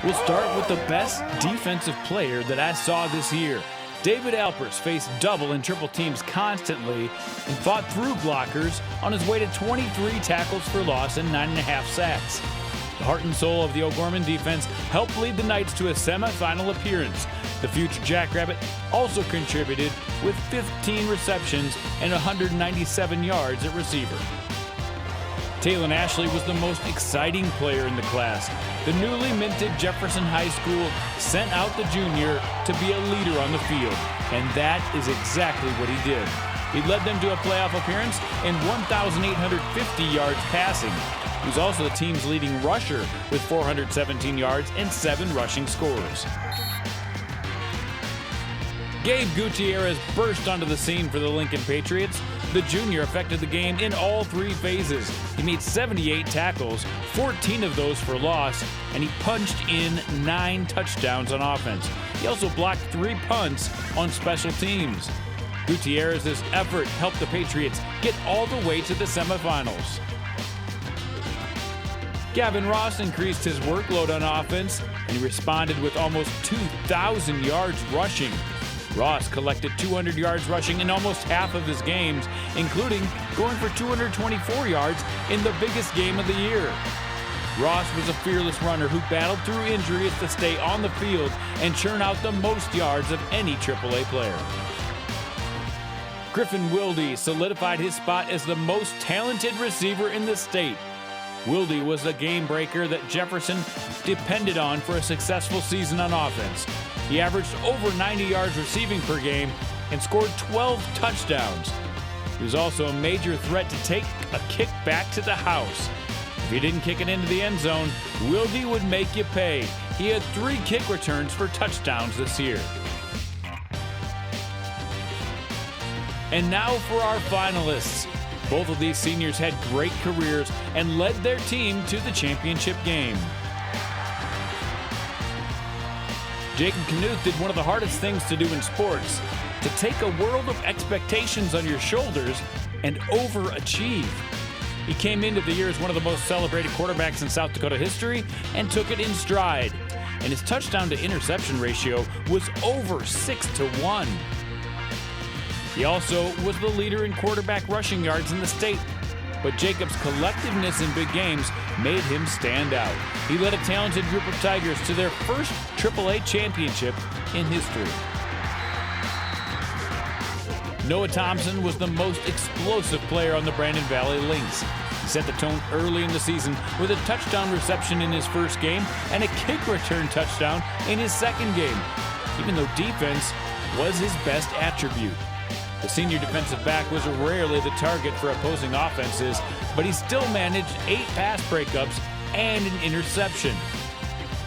We'll start with the best defensive player that I saw this year. David Alpers faced double and triple teams constantly and fought through blockers on his way to 23 tackles for loss and 9.5 sacks. The heart and soul of the O'Gorman defense helped lead the Knights to a semifinal appearance. The future Jackrabbit also contributed with 15 receptions and 197 yards at receiver. Taylon Ashley was the most exciting player in the class. The newly minted Jefferson High School sent out the junior to be a leader on the field, and that is exactly what he did. He led them to a playoff appearance and 1,850 yards passing. He was also the team's leading rusher with 417 yards and 7 rushing scores. Gabe Gutierrez burst onto the scene for the Lincoln Patriots. The junior affected the game in all 3 phases. He made 78 tackles, 14 of those for loss, and he punched in 9 touchdowns on offense. He also blocked 3 punts on special teams. Gutierrez's effort helped the Patriots get all the way to the semifinals. Gavin Ross increased his workload on offense, and he responded with almost 2,000 yards rushing. Ross collected 200 yards rushing in almost half of his games, including going for 224 yards in the biggest game of the year. Ross was a fearless runner who battled through injuries to stay on the field and churn out the most yards of any AAA player. Griffin Wilde solidified his spot as the most talented receiver in the state. Wilde was the game breaker that Jefferson depended on for a successful season on offense. He averaged over 90 yards receiving per game and scored 12 touchdowns. He was also a major threat to take a kick back to the house. If he didn't kick it into the end zone, Wilde would make you pay. He had 3 kick returns for touchdowns this year. And now for our finalists. Both of these seniors had great careers and led their team to the championship game. Jacob Knuth did one of the hardest things to do in sports, to take a world of expectations on your shoulders and overachieve. He came into the year as one of the most celebrated quarterbacks in South Dakota history and took it in stride. And his touchdown to interception ratio was over 6-1. He also was the leader in quarterback rushing yards in the state. But Jacob's collectiveness in big games made him stand out. He led a talented group of Tigers to their first AAA championship in history. Noah Thompson was the most explosive player on the Brandon Valley Lynx. He set the tone early in the season with a touchdown reception in his first game and a kick return touchdown in his second game, even though defense was his best attribute. The senior defensive back was rarely the target for opposing offenses, but he still managed 8 pass breakups and an interception.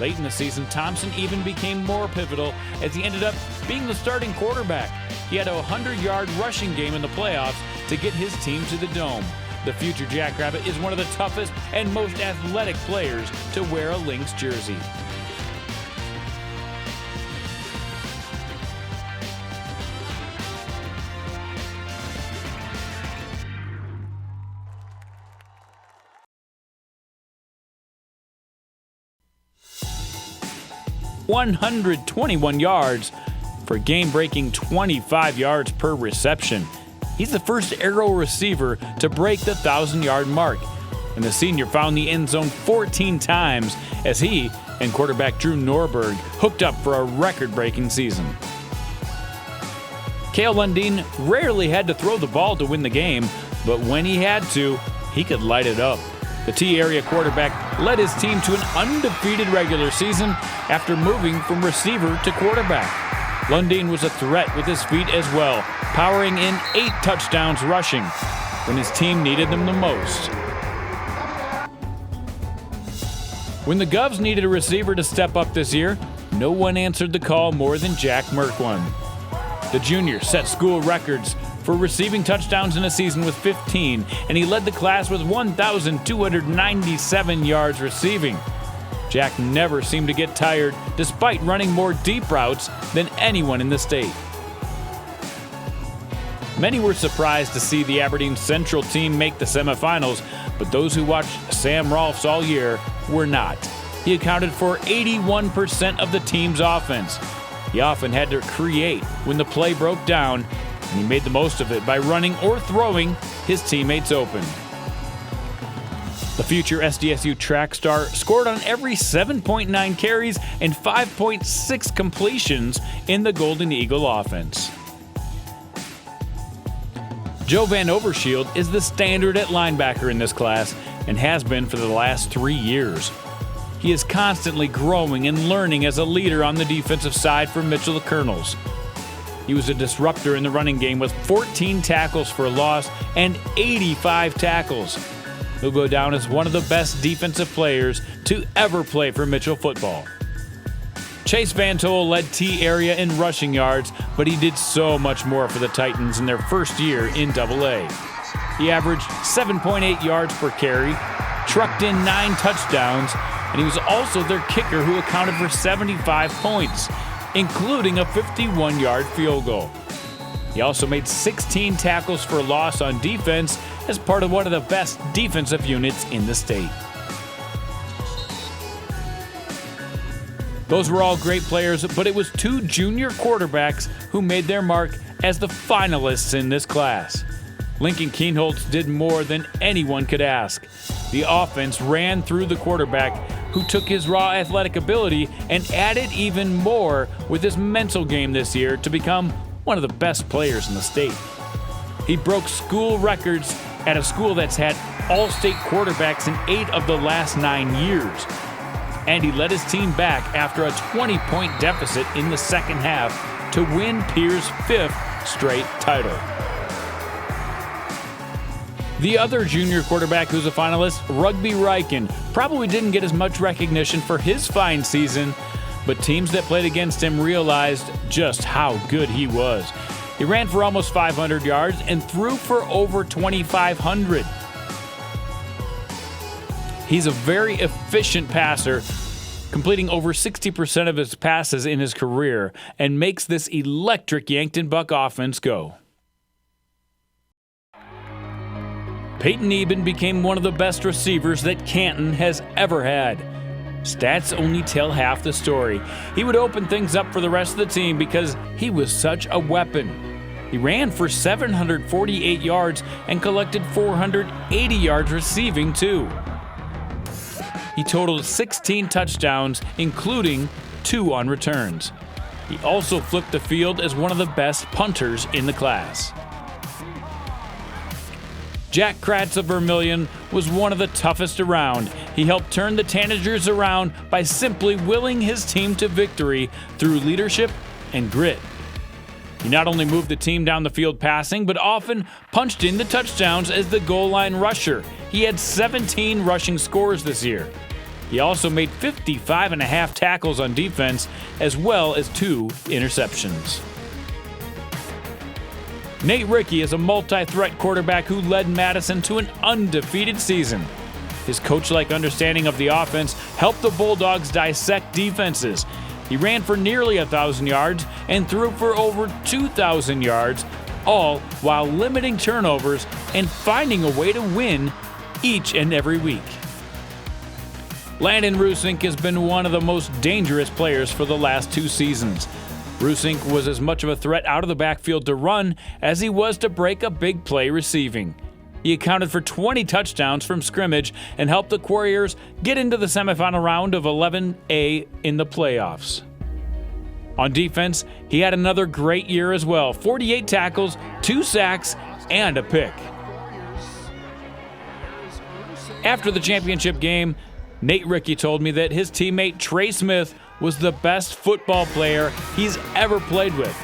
Late in the season, Thompson even became more pivotal as he ended up being the starting quarterback. He had a 100-yard rushing game in the playoffs to get his team to the Dome. The future Jackrabbit is one of the toughest and most athletic players to wear a Lynx jersey. ...121 yards for game-breaking 25 yards per reception. He's the first Arrow receiver to break the 1,000-yard mark, and the senior found the end zone 14 times as he and quarterback Drew Norberg hooked up for a record-breaking season. Cale Lundeen rarely had to throw the ball to win the game, but when he had to, he could light it up. The T-area quarterback led his team to an undefeated regular season after moving from receiver to quarterback. Lundeen was a threat with his feet as well, powering in 8 touchdowns rushing when his team needed them the most. When the Govs needed a receiver to step up this year, no one answered the call more than Jack Merkwin. The junior set school records for receiving touchdowns in a season with 15, and he led the class with 1,297 yards receiving. Jack never seemed to get tired, despite running more deep routes than anyone in the state. Many were surprised to see the Aberdeen Central team make the semifinals, but those who watched Sam Rolfs all year were not. he accounted for 81% of the team's offense. He often had to create when the play broke down, and he made the most of it by running or throwing his teammates open. The future SDSU track star scored on every 7.9 carries and 5.6 completions in the Golden Eagle offense. Joe Van Overshield is the standard at linebacker in this class and has been for the last 3 years. He is constantly growing and learning as a leader on the defensive side for Mitchell the Colonels. He was a disruptor in the running game with 14 tackles for loss and 85 tackles. He'll go down as one of the best defensive players to ever play for Mitchell football. Chase Van Tol led T-Area in rushing yards, but he did so much more for the Titans in their first year in AA. He averaged 7.8 yards per carry, trucked in 9 touchdowns, and he was also their kicker who accounted for 75 points, including a 51-yard field goal. He also made 16 tackles for loss on defense as part of one of the best defensive units in the state. Those were all great players, but it was 2 junior quarterbacks who made their mark as the finalists in this class. Lincoln Kienholz did more than anyone could ask. The offense ran through the quarterback, who took his raw athletic ability and added even more with his mental game this year to become one of the best players in the state. He broke school records at a school that's had all-state quarterbacks in 8 of the last 9 years. And he led his team back after a 20-point deficit in the second half to win Pierce's 5th straight title. The other junior quarterback who's a finalist, Rugby Ryken, probably didn't get as much recognition for his fine season, but teams that played against him realized just how good he was. He ran for almost 500 yards and threw for over 2,500. He's a very efficient passer, completing over 60% of his passes in his career, and makes this electric Yankton Buck offense go. Peyton Eben became one of the best receivers that Canton has ever had. Stats only tell half the story. He would open things up for the rest of the team because he was such a weapon. He ran for 748 yards and collected 480 yards receiving too. He totaled 16 touchdowns, including 2 on returns. He also flipped the field as one of the best punters in the class. Jack Kratz of Vermilion was one of the toughest around. He helped turn the Tanagers around by simply willing his team to victory through leadership and grit. He not only moved the team down the field passing, but often punched in the touchdowns as the goal line rusher. He had 17 rushing scores this year. He also made 55.5 tackles on defense, as well as 2 interceptions. Nate Rickey is a multi-threat quarterback who led Madison to an undefeated season. His coach-like understanding of the offense helped the Bulldogs dissect defenses. He ran for nearly 1,000 yards and threw for over 2,000 yards, all while limiting turnovers and finding a way to win each and every week. Landon Ruesink has been one of the most dangerous players for the last 2 seasons. Ruesink was as much of a threat out of the backfield to run as he was to break a big play receiving. He accounted for 20 touchdowns from scrimmage and helped the Warriors get into the semifinal round of 11A in the playoffs. On defense, he had another great year as well. 48 tackles, 2 sacks, and a pick. After the championship game, Nate Rickey told me that his teammate Trey Smith was the best football player he's ever played with.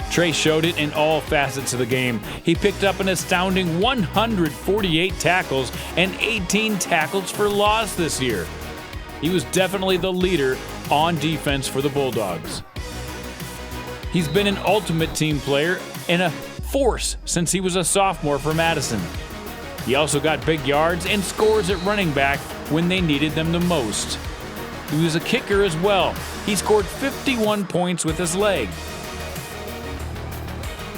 Trey showed it in all facets of the game. He picked up an astounding 148 tackles and 18 tackles for loss this year. He was definitely the leader on defense for the Bulldogs. He's been an ultimate team player and a force since he was a sophomore for Madison. He also got big yards and scores at running back when they needed them the most. He was a kicker as well. He scored 51 points with his leg.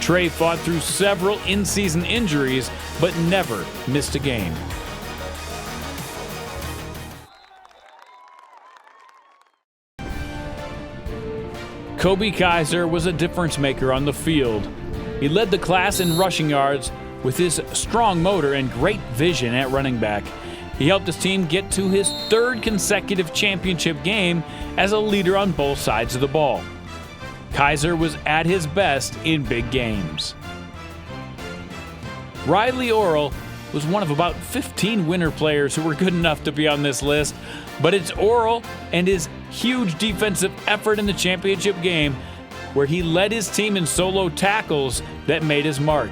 Trey fought through several in-season injuries, but never missed a game. Kobe Kaiser was a difference maker on the field. He led the class in rushing yards with his strong motor and great vision at running back. He helped his team get to his third consecutive championship game as a leader on both sides of the ball. Kaiser was at his best in big games. Riley Orrell was one of about 15 winner players who were good enough to be on this list, but it's Orrell and his huge defensive effort in the championship game, where he led his team in solo tackles, that made his mark,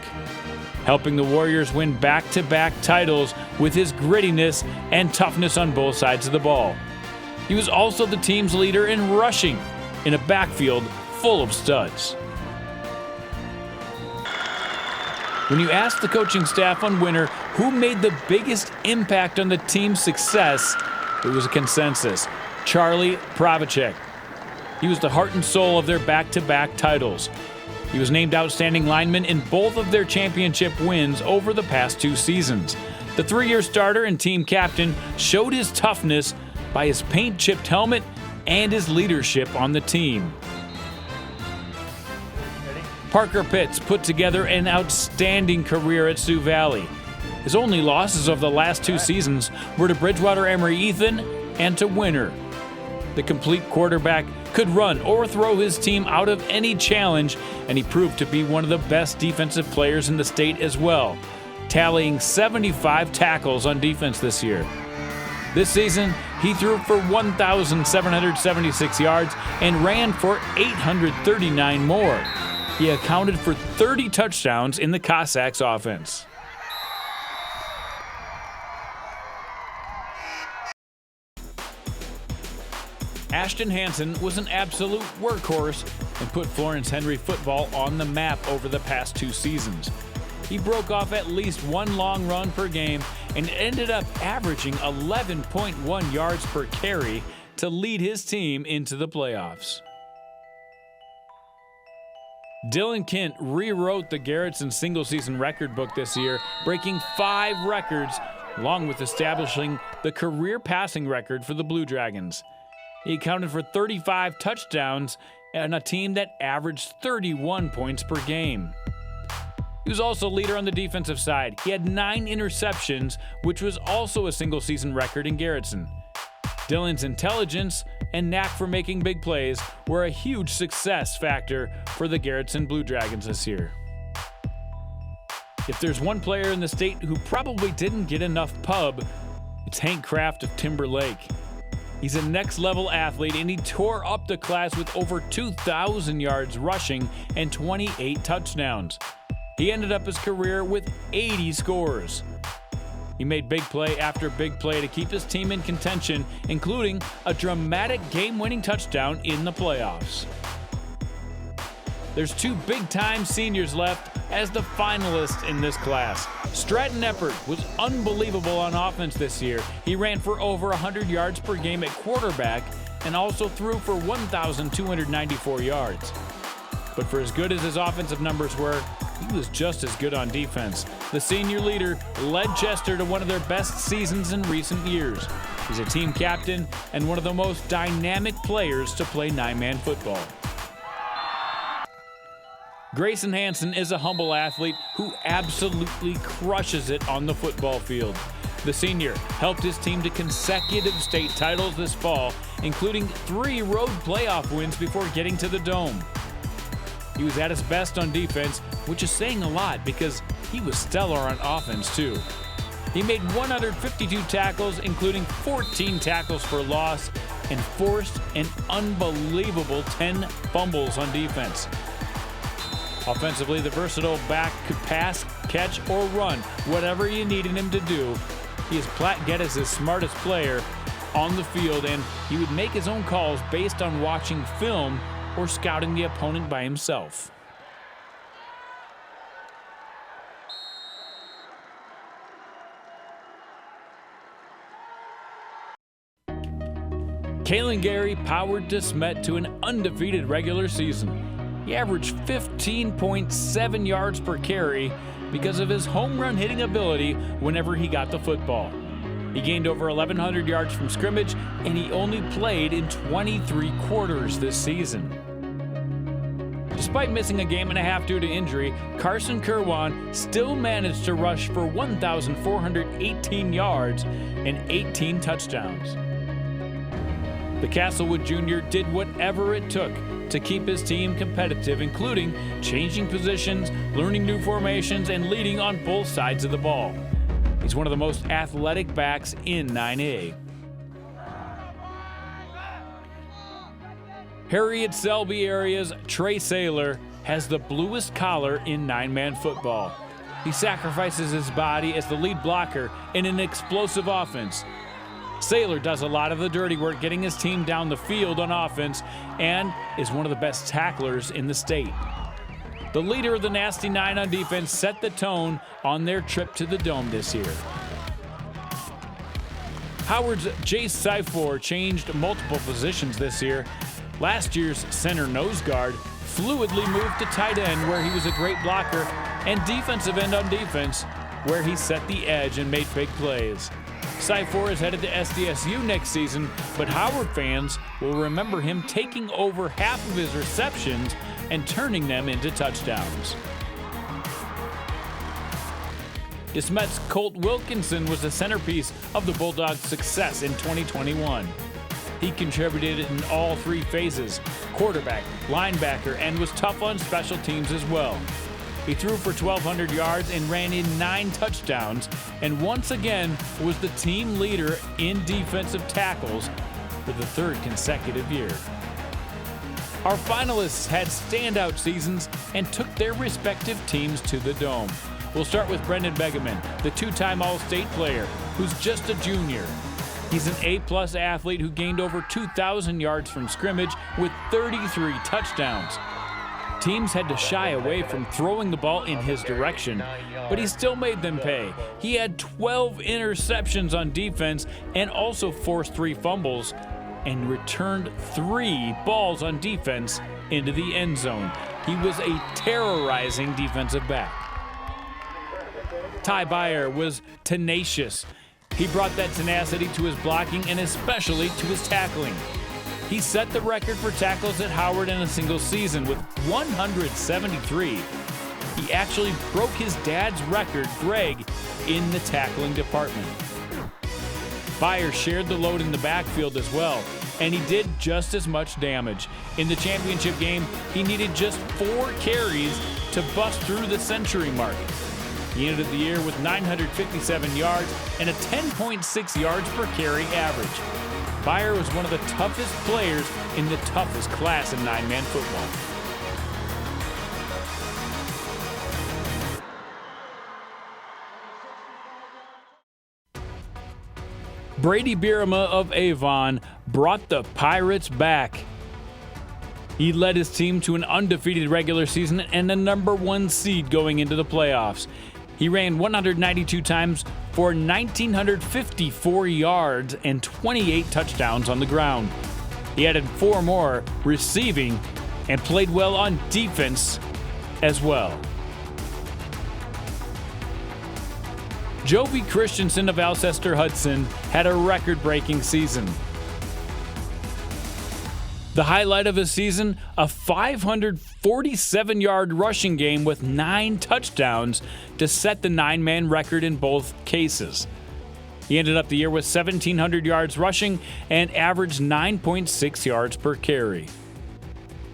helping the Warriors win back-to-back titles with his grittiness and toughness on both sides of the ball. He was also the team's leader in rushing in a backfield full of studs. When you ask the coaching staff on winter who made the biggest impact on the team's success, it was a consensus: Charley Praveck. He was the heart and soul of their back-to-back titles. He was named outstanding lineman in both of their championship wins over the past 2 seasons. The 3-year starter and team captain showed his toughness by his paint-chipped helmet and his leadership on the team. Parker Pitts put together an outstanding career at Sioux Valley. His only losses of the last 2 seasons were to Bridgewater Emory Ethan and to Winter. The complete quarterback could run or throw his team out of any challenge, and he proved to be one of the best defensive players in the state as well, tallying 75 tackles on defense this year. This season, he threw for 1,776 yards and ran for 839 more. He accounted for 30 touchdowns in the Cossacks offense. Ashton Hansen was an absolute workhorse and put Florence Henry football on the map over the past 2 seasons. He broke off at least one long run per game and ended up averaging 11.1 yards per carry to lead his team into the playoffs. Dylan Kent rewrote the Garretson single-season record book this year, breaking 5 records, along with establishing the career passing record for the Blue Dragons. He accounted for 35 touchdowns on a team that averaged 31 points per game. He was also leader on the defensive side. He had 9 interceptions, which was also a single-season record in Garretson. Dylan's intelligence and knack for making big plays were a huge success factor for the Garretson Blue Dragons this year. If there's one player in the state who probably didn't get enough pub, it's Hank Kraft of Timber Lake. He's a next-level athlete, and he tore up the class with over 2,000 yards rushing and 28 touchdowns. He ended up his career with 80 scores. He made big play after big play to keep his team in contention, including a dramatic game-winning touchdown in the playoffs. There's 2 big-time seniors left as the finalists in this class. Stratton Eppard was unbelievable on offense this year. He ran for over 100 yards per game at quarterback and also threw for 1,294 yards. But for as good as his offensive numbers were, he was just as good on defense. The senior leader led Chester to one of their best seasons in recent years. He's a team captain and one of the most dynamic players to play 9-man football. Grayson Hanson is a humble athlete who absolutely crushes it on the football field. The senior helped his team to consecutive state titles this fall, including 3 road playoff wins before getting to the Dome. He was at his best on defense, which is saying a lot because he was stellar on offense too. He made 152 tackles, including 14 tackles for loss, and forced an unbelievable 10 fumbles on defense. Offensively, the versatile back could pass, catch, or run, whatever you needed him to do. He is Platte-Geddes' smartest player on the field, and he would make his own calls based on watching film or scouting the opponent by himself. Kalen Gary powered DeSmet to an undefeated regular season. He averaged 15.7 yards per carry because of his home run hitting ability whenever he got the football. He gained over 1,100 yards from scrimmage, and he only played in 23 quarters this season. Despite missing a game and a half due to injury, Carson Kerwan still managed to rush for 1,418 yards and 18 touchdowns. The Castlewood Junior did whatever it took to keep his team competitive, including changing positions, learning new formations, and leading on both sides of the ball. He's one of the most athletic backs in 9A. Herreid Selby area's Trey has the bluest collar in 9-man football. He sacrifices his body as the lead blocker in an explosive offense. Saylor does a lot of the dirty work getting his team down the field on offense and is one of the best tacklers in the state. The leader of the Nasty Nine on defense set the tone on their trip to the Dome this year. Howard's Jace Syfor changed multiple positions this year. Last year's center nose guard fluidly moved to tight end, where he was a great blocker, and defensive end on defense, where he set the edge and made big plays. Syfor is headed to SDSU next season, but Howard fans will remember him taking over half of his receptions and turning them into touchdowns. DeSmet's Colt Wilkinson was the centerpiece of the Bulldogs' success in 2021. He contributed in all three phases, quarterback, linebacker, and was tough on special teams as well. He threw for 1,200 yards and ran in 9 touchdowns, and once again was the team leader in defensive tackles for the 3rd consecutive year. Our finalists had standout seasons and took their respective teams to the Dome. We'll start with Brenden Begeman, the 2-time All-State player, who's just a junior. He's an A-plus athlete who gained over 2,000 yards from scrimmage with 33 touchdowns. Teams had to shy away from throwing the ball in his direction, but he still made them pay. He had 12 interceptions on defense and also forced 3 fumbles and returned 3 balls on defense into the end zone. He was a terrorizing defensive back. Ty Beyer was tenacious. He brought that tenacity to his blocking and especially to his tackling. He set the record for tackles at Howard in a single season with 173. He actually broke his dad's record, Greg, in the tackling department. Beyer shared the load in the backfield as well, and he did just as much damage. In the championship game, he needed just 4 carries to bust through the century mark. He ended the year with 957 yards and a 10.6 yards per carry average. Beyer was one of the toughest players in the toughest class in 9-man football. Brady Bierema of Avon brought the Pirates back. He led his team to an undefeated regular season and the #1 seed going into the playoffs. He ran 192 times for 1,954 yards and 28 touchdowns on the ground. He added 4 more receiving and played well on defense as well. Jovi Christensen of Alcester Hudson had a record-breaking season. The highlight of his season, a 547-yard rushing game with 9 touchdowns to set the 9-man record in both cases. He ended up the year with 1,700 yards rushing and averaged 9.6 yards per carry.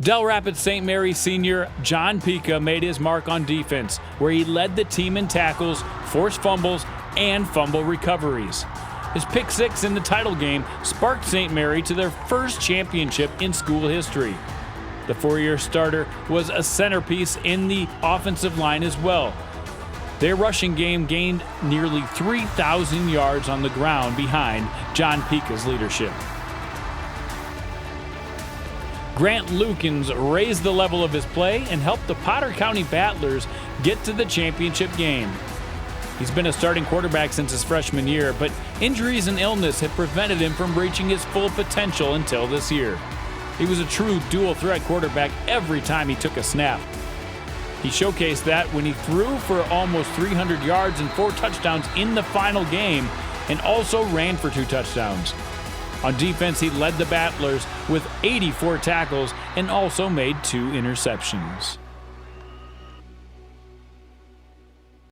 Dell Rapids St. Mary senior John Pica made his mark on defense, where he led the team in tackles, forced fumbles, and fumble recoveries. His pick 6 in the title game sparked St. Mary to their first championship in school history. The 4-year starter was a centerpiece in the offensive line as well. Their rushing game gained nearly 3,000 yards on the ground behind John Pica's leadership. Grant Luikens raised the level of his play and helped the Potter County Battlers get to the championship game. He's been a starting quarterback since his freshman year, but injuries and illness had prevented him from reaching his full potential until this year. He was a true dual-threat quarterback every time he took a snap. He showcased that when he threw for almost 300 yards and 4 touchdowns in the final game, and also ran for 2 touchdowns. On defense, he led the Battlers with 84 tackles and also made 2 interceptions.